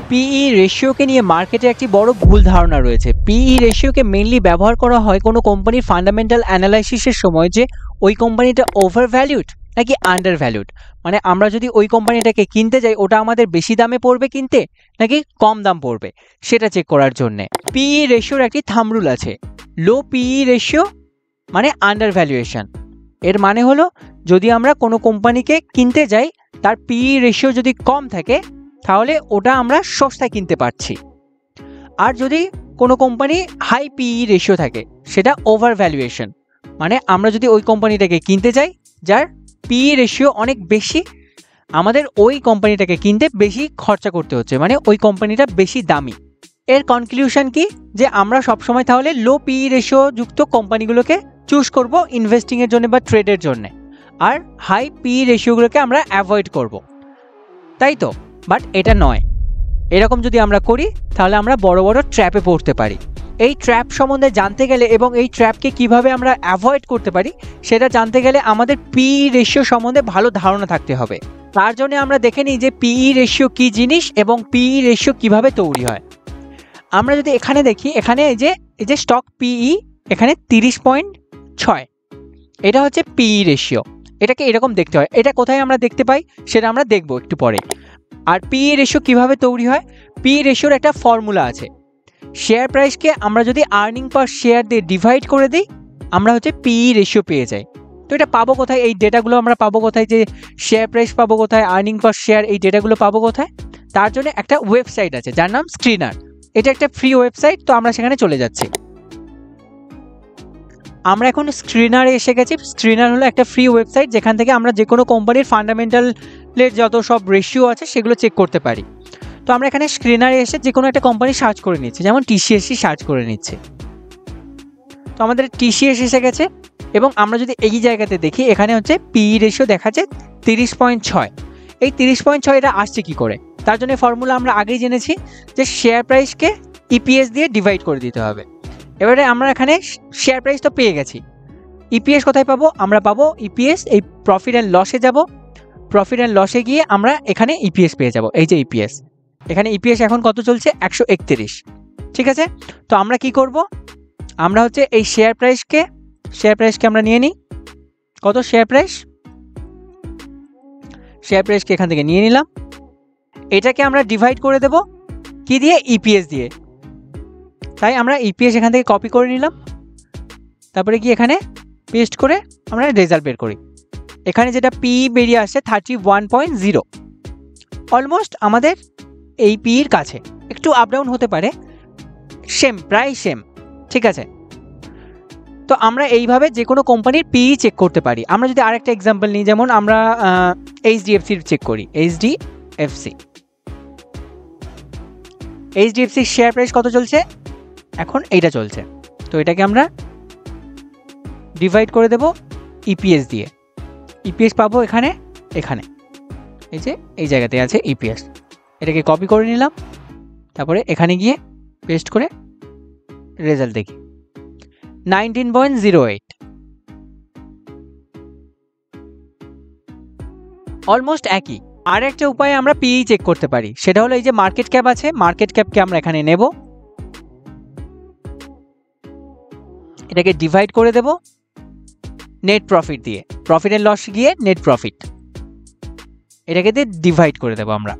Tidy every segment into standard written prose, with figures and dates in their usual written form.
পিই রেশিওকে নিয়ে মার্কেটে একটি বড় ভুল ধারণা রয়েছে। পিই রেশিওকে মেইনলি ব্যবহার করা হয় কোনো কোম্পানির ফান্ডামেন্টাল অ্যানালাইসিসের সময় যে ওই কোম্পানিটা ওভার ভ্যালুড নাকি আন্ডার ভ্যালুড, মানে আমরা যদি ওই কোম্পানিটাকে কিনতে যাই ওটা আমাদের বেশি দামে পড়বে কিনতে নাকি কম দাম পড়বে সেটা চেক করার জন্যে পিই রেশিওর একটি থাম্ব রুল আছে। লো পিই রেশিও মানে আন্ডার ভ্যালুয়েশন। এর মানে হলো যদি আমরা কোনো কোম্পানিকে কিনতে যাই তার পিই রেশিও যদি কম থাকে তাহলে ওটা আমরা সস্তায় কিনতে পারছি, আর যদি কোনো কোম্পানি হাই পিই রেশিও থাকে সেটা ওভার ভ্যালুয়েশন, মানে আমরা যদি ওই কোম্পানিটাকে কিনতে যাই যার পিই রেশিও অনেক বেশি, আমাদের ওই কোম্পানিটাকে কিনতে বেশি খরচা করতে হচ্ছে, মানে ওই কোম্পানিটা বেশি দামি। এর কনক্লুশন কি যে আমরা সবসময় তাহলে লো পিই রেশিও যুক্ত কোম্পানিগুলোকে চুজ করব ইনভেস্টিংয়ের জন্য বা ট্রেডের জন্য, আর হাই পিই রেশিওগুলোকে আমরা অ্যাভয়েড করব, তাই তো? বাট এটা নয়। এরকম যদি আমরা করি তাহলে আমরা বড় বড় ট্র্যাপে পড়তে পারি। এই ট্র্যাপ সম্বন্ধে জানতে গেলে এবং এই ট্র্যাপকে কিভাবে আমরা অ্যাভয়েড করতে পারি সেটা জানতে গেলে আমাদের পিই রেশিও সম্বন্ধে ভালো ধারণা থাকতে হবে। তার জন্য আমরা দেখে নিই যে পিই রেশিও কী জিনিস এবং পিই রেশিও কিভাবে তৈরি হয়। আমরা যদি এখানে দেখি, এখানে এই যে স্টক পিই এখানে 30.6, এটা হচ্ছে পিই রেশিও। এটাকে এরকম দেখতে হয়। এটা কোথায় আমরা দেখতে পাই সেটা আমরা দেখব একটু পরে। আর পিই রেশিও কিভাবে তৈরি হয়, পিই রেশিওর একটা ফর্মুলা আছে। শেয়ার প্রাইসকে আমরা যদি আর্নিং পার শেয়ার দিয়ে ডিভাইড করে দিই আমরা হচ্ছে পিই রেশিও পেয়ে যাই। তো এটা পাবো কোথায়? এই ডেটাগুলো আমরা পাবো কোথায়? যে শেয়ার প্রাইস পাবো কোথায়, আর্নিং পার শেয়ার, এই ডেটাগুলো পাবো কোথায়? তার জন্য একটা ওয়েবসাইট আছে যার নাম স্ক্রিনার। এটা একটা ফ্রি ওয়েবসাইট, তো আমরা সেখানে চলে যাচ্ছি। আমরা এখন স্ক্রিনারে এসে গেছি। স্ক্রিনার হলো একটা ফ্রি ওয়েবসাইট যেখান থেকে আমরা যে কোনো কোম্পানির ফান্ডামেন্টালের যত সব রেশিও আছে সেগুলো চেক করতে পারি। তো আমরা এখানে স্ক্রিনারে এসে যে কোনো একটা কোম্পানি সার্চ করে নিচ্ছি, যেমন টিসিএসসি সার্চ করে নিচ্ছে। তো আমাদের টিসিএস এসে গেছে এবং আমরা যদি এই জায়গাতে দেখি এখানে হচ্ছে পিই রেশিও দেখাচ্ছে 30.6। এই 30.6 এটা আসছে কি করে? তার জন্য ফর্মুলা আমরা আগেই জেনেছি যে শেয়ার প্রাইসকে ইপিএস দিয়ে ডিভাইড করে দিতে হবে। এবারে আমরা এখানে শেয়ার প্রাইস তো পেয়ে গেছি, ইপিএস কোথায় পাবো? আমরা পাবো ইপিএস এই প্রফিট অ্যান্ড লসে যাব। প্রফিট অ্যান্ড লসে গিয়ে আমরা এখানে ইপিএস পেয়ে যাব। এই যে ইপিএস, এখানে ইপিএস এখন কত চলছে? 131। ঠিক আছে, তো আমরা কি করব? আমরা হচ্ছে এই শেয়ার প্রাইসকে আমরা নিয়ে নিই। কত শেয়ার প্রাইসকে এখান থেকে নিয়ে নিলাম। এটাকে আমরা ডিভাইড করে দেব কি দিয়ে? ইপিএস দিয়ে। তাই আমরা ইপিএস এখান থেকে কপি করে নিলাম, তারপরে কি এখানে পেস্ট করে আমরা রেজাল্ট বের করি। এখানে যেটা পিই বেরিয়ে আসছে 31.0, অলমোস্ট আমাদের এই পিইর কাছে, একটু আপ ডাউন হতে পারে, প্রায় সেম। ঠিক আছে, তো আমরা এইভাবে যে কোনো কোম্পানির পিই চেক করতে পারি। আমরা যদি আরেকটা এক্সাম্পল নিই, যেমন আমরা এইচডিএফসির চেক করি। এইচডিএফসির শেয়ার প্রাইস কত চলছে? এখন এইটা চলছে। তো এটাকে আমরা ডিভাইড করে দেব ইপিএস দিয়ে। ইপিএস পাবো এখানে এই যে এই জায়গাতে আছে ইপিএস। এটাকে কপি করে নিলাম, তারপরে এখানে গিয়ে পেস্ট করে রেজাল্ট দেখি 19.08, অলমোস্ট একই। আর একটা উপায়ে আমরা পিই চেক করতে পারি, সেটা হলো এই যে মার্কেট ক্যাপ আছে, মার্কেট ক্যাপকে আমরা এখানে নেব, এটাকে ডিভাইড করে দেব নেট প্রফিট দিয়ে। প্রফিট এন্ড লস গিয়ে নেট প্রফিট, এটাকে দিয়ে ডিভাইড করে দেব আমরা।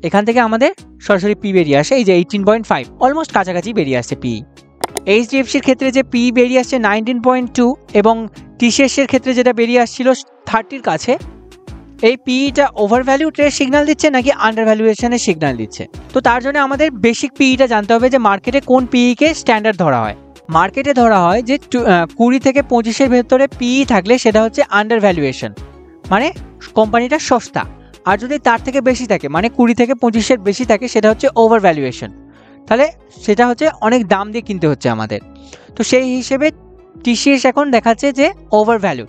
এখান থেকে আমাদের সরাসরি পি বেরিয়ে আসে এই যে 18.5, অলমোস্ট কাছাকাছি বেরিয়ে আসছে পিই। এইচডিএফসির ক্ষেত্রে যে পিই বেরিয়ে আসছে 19.2 এবং টিসিএসের ক্ষেত্রে যেটা বেরিয়ে আসছিল 30-র কাছে, এই পিইটা ওভার ভ্যালুয়েশনের সিগন্যাল দিচ্ছে নাকি আন্ডার ভ্যালুয়েশনের সিগন্যাল দিচ্ছে। তো তার জন্য আমাদের বেসিক পিইটা জানতে হবে যে মার্কেটে কোন পিইকে স্ট্যান্ডার্ড ধরা হয়। মার্কেটে ধরা হয় যে 20 থেকে 25-এর ভেতরে পিই থাকলে সেটা হচ্ছে আন্ডার ভ্যালুয়েশন, মানে কোম্পানিটা সস্তা। আর যদি তার থেকে বেশি থাকে, মানে 20 থেকে 25-এর বেশি থাকে, সেটা হচ্ছে ওভার ভ্যালুয়েশন, তাহলে সেটা হচ্ছে অনেক দাম দিয়ে কিনতে হচ্ছে আমাদের। তো সেই হিসেবে টিসিএস এখন দেখাচ্ছে যে ওভার ভ্যালু।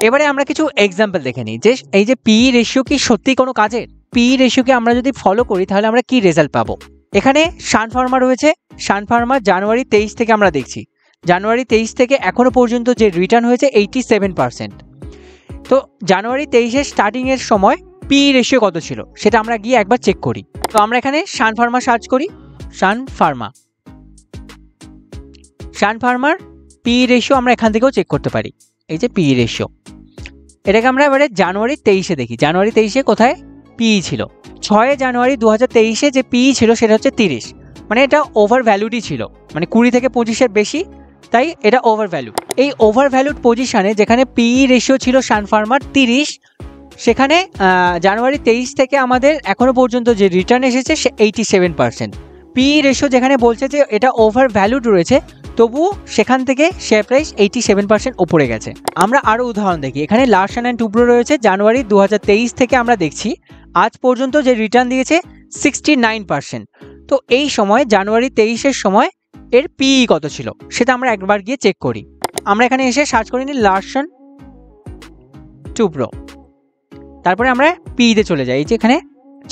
এবারে আমরা কিছু এক্সাম্পল দেখে নিই যে এই যে পিই রেশিও কি সত্যি কোনো কাজের? পিই রেশিওকে আমরা যদি ফলো করি তাহলে আমরা কি রেজাল্ট পাবো? এখানে সান ফার্মা রয়েছে। সান ফার্মা জানুয়ারি 23 থেকে আমরা দেখছি, জানুয়ারি 23 থেকে এখনো পর্যন্ত যে রিটার্ন হয়েছে 87%। তো জানুয়ারি 23-এর স্টার্টিংয়ের সময় পি রেশিও কত ছিল সেটা আমরা গিয়ে একবার চেক করি। তো আমরা এখানে সান ফার্মা সার্চ করি, সান ফার্মার পি রেশিও আমরা এখান থেকেও চেক করতে পারি। এই যে পি রেশিও, এটাকে আমরা এবারে জানুয়ারি 23-এ দেখি। জানুয়ারি 23-এ কোথায় পি ছিল? 6 জানুয়ারি 2023-এ যে পি ছিল সেটা হচ্ছে 30, মানে এটা ওভার ভ্যালুডই ছিল, মানে 20 থেকে 25-এর বেশি, তাই এটা ওভার ভ্যালু। এই ওভার ভ্যালুড পজিশনে যেখানে পি রেশিও ছিল সান ফার্মার 30, সেখানে জানুয়ারি 23 থেকে আমাদের এখনো পর্যন্ত যে রিটার্ন এসেছে সে 87%। পি রেশিও যেখানে বলছে যে এটা ওভার ভ্যালুড রয়েছে, তবুও সেখান থেকে শেয়ার প্রাইস 87% উপরে গেছে। আমরা আরও উদাহরণ দেখি। এখানে লার্সন অ্যান্ড টুব্রো রয়েছে, জানুয়ারি 2023 থেকে আমরা দেখছি আজ পর্যন্ত যে রিটার্ন দিয়েছে 69%। তো এই সময় জানুয়ারি 23-এর সময় এর পি কত ছিল সেটা আমরা একবার গিয়ে চেক করি। আমরা এখানে এসে সার্চ করে নিই লার্সন টুব্রো, তারপরে আমরা পিতে চলে যাই। যে এখানে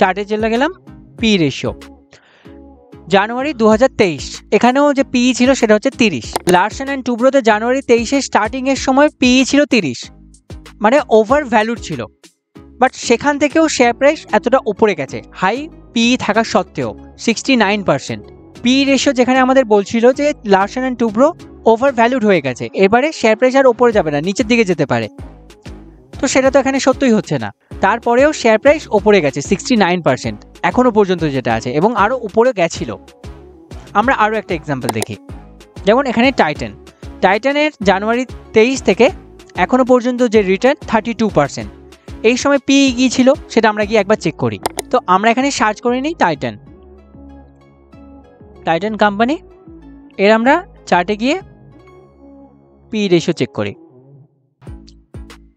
চার্টে চলে গেলাম, পি রেশিও জানুয়ারি 2023, এখানেও যে পি ছিল সেটা হচ্ছে 30। লার্সন অ্যান্ড টুব্রোতে জানুয়ারি 23-এর স্টার্টিংয়ের সময় পি ছিল 30, মানে ওভার ভ্যালুড ছিল, বাট সেখান থেকেও শেয়ার প্রাইস এতটা উপরে গেছে, হাই পি থাকা সত্ত্বেও 69%। পি রেশিও যেখানে আমাদের বলছিল যে Larsen and Toubro over valued হয়ে গেছে, এবারে শেয়ার প্রাইস আর উপরে যাবে না, নিচের দিকে যেতে পারে, তো সেটা তো এখানে সত্যই হচ্ছে না। তারপরেও শেয়ার প্রাইস উপরে গেছে 69% এখনো পর্যন্ত যেটা আছে, এবং আরও উপরে গেছিল। আমরা আরও একটা এক্সাম্পল দেখি, যেমন এখানে টাইটানের জানুয়ারি 23 থেকে এখনো পর্যন্ত যে রিটার্ন 32%। এই সময় পি গিয়েছিল সেটা আমরা গিয়ে একবার চেক করি। তো আমরা এখানে সার্চ করে নিই টাইটান কোম্পানি, এর আমরা চার্টে গিয়ে পি রেশিও চেক করি।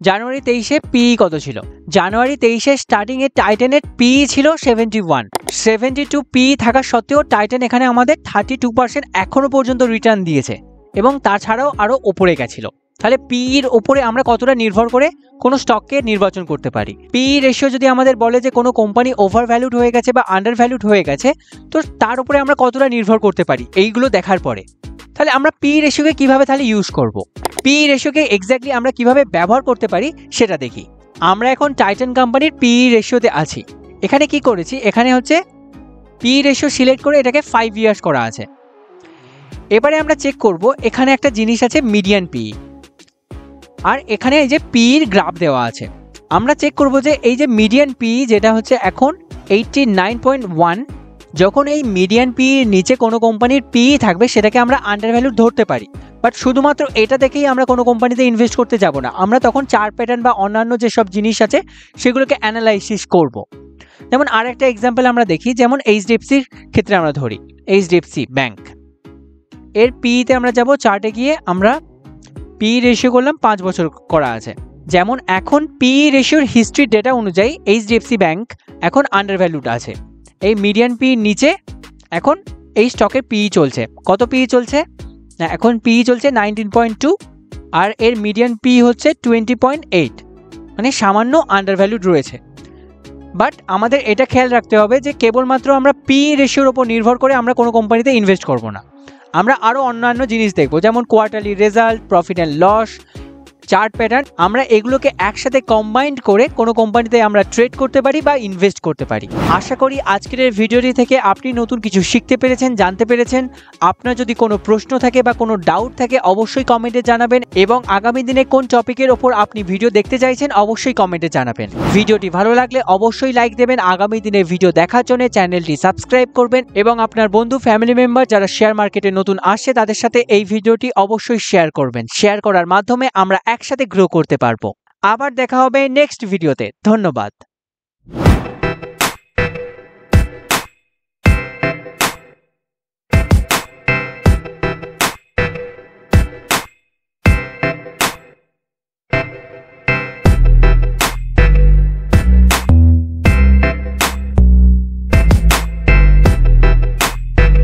জানুয়ারি 23-এ পি কত ছিল? জানুয়ারি 23-এর স্টার্টিংয়ে টাইটানের পি ছিল 72 পি থাকা সত্ত্বেও টাইটান এখানে আমাদের 32% এখনো পর্যন্ত রিটার্ন দিয়েছে, এবং তাছাড়াও আরও ওপরে গেছিল। তাহলে পি এর উপরে আমরা কতটা নির্ভর করে কোনো স্টককে নির্বাচন করতে পারি? পি রেশিও যদি আমাদের বলে যে কোনো কোম্পানি ওভার ভ্যালুড হয়ে গেছে বা আন্ডার ভ্যালুড হয়ে গেছে, তো তার উপরে আমরা কতটা নির্ভর করতে পারি এইগুলো দেখার পরে। তাহলে আমরা পি রেশিওকে কিভাবে তাহলে ইউজ করব? পি রেশিওকে এক্স্যাক্টলি আমরা কিভাবে ব্যবহার করতে পারি সেটা দেখি। আমরা এখন টাইটান কোম্পানির পি রেশিওতে আছি। এখানে কি করেছি, এখানে হচ্ছে পি রেশিও সিলেক্ট করে এটাকে 5 ইয়ার্স করা আছে। এবারে আমরা চেক করব, এখানে একটা জিনিস আছে মিডিয়ান পি, আর এখানে এই যে পির গ্রাফ দেওয়া আছে। আমরা চেক করব যে এই যে মিডিয়ান পি যেটা হচ্ছে এখন 89.1, যখন এই মিডিয়ান পি নিচে কোনো কোম্পানির পি থাকবে সেটাকে আমরা আন্ডার ভ্যালু ধরতে পারি, বাট শুধুমাত্র এটা দেখেই আমরা কোনো কোম্পানিতে ইনভেস্ট করতে যাব না। আমরা তখন চার্ট প্যাটার্ন বা অন্যান্য যেসব জিনিস আছে সেগুলোকে অ্যানালাইসিস করব। যেমন আর একটা এক্সাম্পল আমরা দেখি, যেমন এইচডিএফসির ক্ষেত্রে আমরা ধরি এইচডিএফসি ব্যাংক, এর পিতে আমরা যাব, চার্টে গিয়ে আমরা পি রেশিও করলাম, 5 বছর করা আছে। যেমন এখন পি রেশিওর হিস্ট্রি ডেটা অনুযায়ী এইচডিএফসি ব্যাংক এখন আন্ডার ভ্যালুড আছে। এই মিডিয়ান পি নিচে এখন এই স্টকের পি চলছে, কত পি চলছে না, এখন পি চলছে 19.2, আর এর মিডিয়ান পি হচ্ছে 20.8, মানে সামান্য আন্ডার ভ্যালুড রয়েছে। বাট আমাদের এটা খেয়াল রাখতে হবে যে কেবলমাত্র আমরা পি রেশিওর ওপর নির্ভর করে আমরা কোনো কোম্পানিতে ইনভেস্ট করব না, আমরা আরও অন্যান্য জিনিস দেখব, যেমন quarterly result, profit and loss, chart pattern. আমরা এগুলোকে একসাথে কম্বাইন্ড করে কোনো কোম্পানিতে আমরা ট্রেড করতে পারি বা ইনভেস্ট করতে পারি। আশা করি আজকের এই ভিডিওটি থেকে আপনি নতুন কিছু শিখতে পেরেছেন, জানতে পেরেছেন। আপনার যদি কোনো প্রশ্ন থাকে বা কোনো ডাউট থাকে অবশ্যই কমেন্টে জানাবেন, এবং আগামী দিনে কোন টপিকের ওপর আপনি ভিডিও দেখতে চাইছেন অবশ্যই কমেন্টে জানাবেন। ভিডিওটি ভালো লাগলে অবশ্যই লাইক দেবেন, আগামী দিনে ভিডিও দেখার জন্য চ্যানেলটি সাবস্ক্রাইব করবেন, এবং আপনার বন্ধু ফ্যামিলি মেম্বার যারা শেয়ার মার্কেটে নতুন আসছে তাদের সাথে এই ভিডিওটি অবশ্যই শেয়ার করবেন। শেয়ার করার মাধ্যমে আমরা একসাথে গ্রো করতে পারবো। আবার দেখা হবে নেক্সট ভিডিওতে। ধন্যবাদ।